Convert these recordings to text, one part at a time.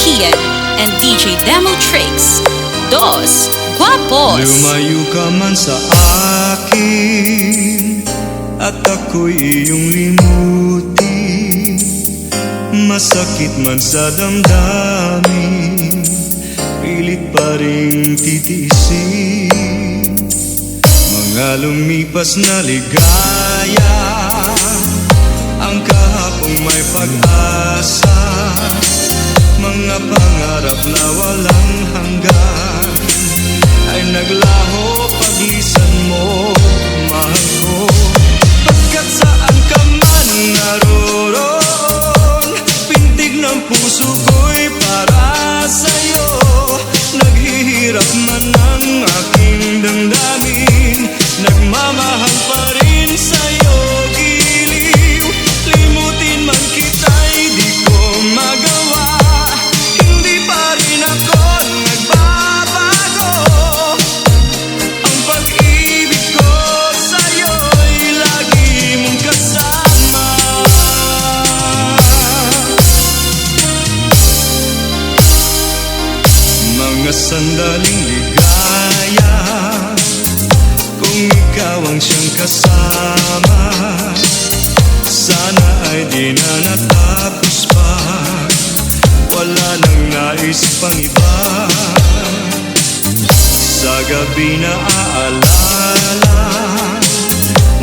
Kian and DJ Demo Tricks. Dos Guapos. Lumayo ka man sa akin at ako'y iyong limutin. Masakit man sa damdamin, pilit pa rin titiisin. Mga lumipas na ligaya, ang kahapong may pag-asa. Mga pangarap na walang hanggan ay naglaho paglisan mo, mahal ko. Pagkat saan ka man naroon, pintig ng puso ko'y para sa'yo. Naghihirap man ang aking damdamin, nagmamahal pa rin sa'yo, giliw. Limutin man kita'y di ko magawa, hindi pa rin ako nagbabago. Ang pag-ibig ko sa'yo'y lagi mong kasama. Mga sandaling ligaya, kung ikaw ang siyang kasama, sana ay di na natapos pa, wala nang nais pang iba. Sa gabi na aalala,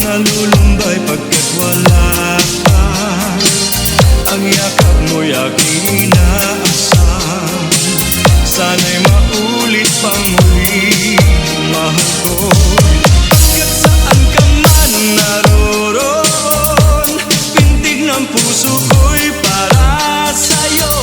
nalulumbay pagkat wala ka. Ang yakap mo'y aking inaasam, sana'y maulit pang muli, mahal ko. Pagkat saan ka man naroon, pintig ng puso ko'y para sa'yo.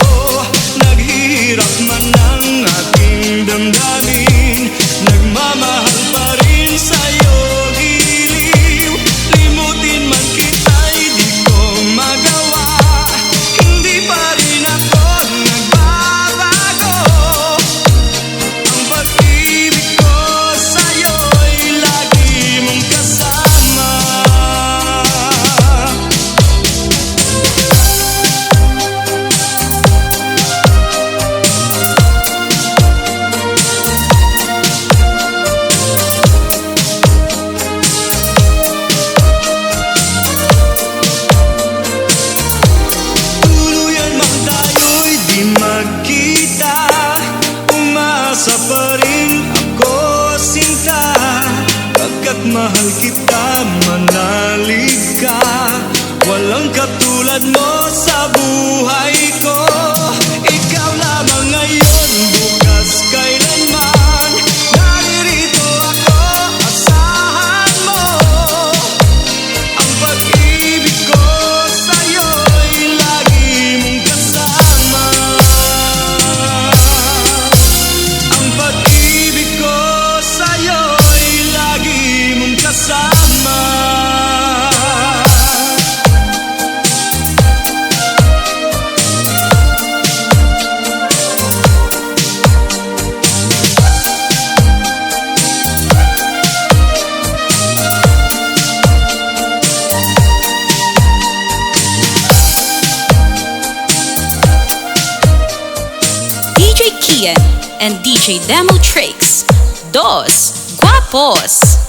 Naghihirap man ang aking damdamin, nagmamahal pa rin sa'yo, giliw. Limutin man kita'y di ko magawa, hindi pa rin ako nagbabago. Ang pag-ibig ko sa'yo'y lagi mong kasama. Tuluyan man tayo'y di magkita, umaasa pa rin ako, sinta. Pagkat mahal kita, manalig ka, walang katulad mo sa buhay ko. Ikaw lamang ngayon, bukas kailanman, naririto ako, asahan mo. Ang pag-ibig ko sa'yo'y lagi mong kasama. Ang pag-ibig ko sa'yo'y lagi mong kasama. DJ Kian and DJ Demo Tricks. Dos Guapos.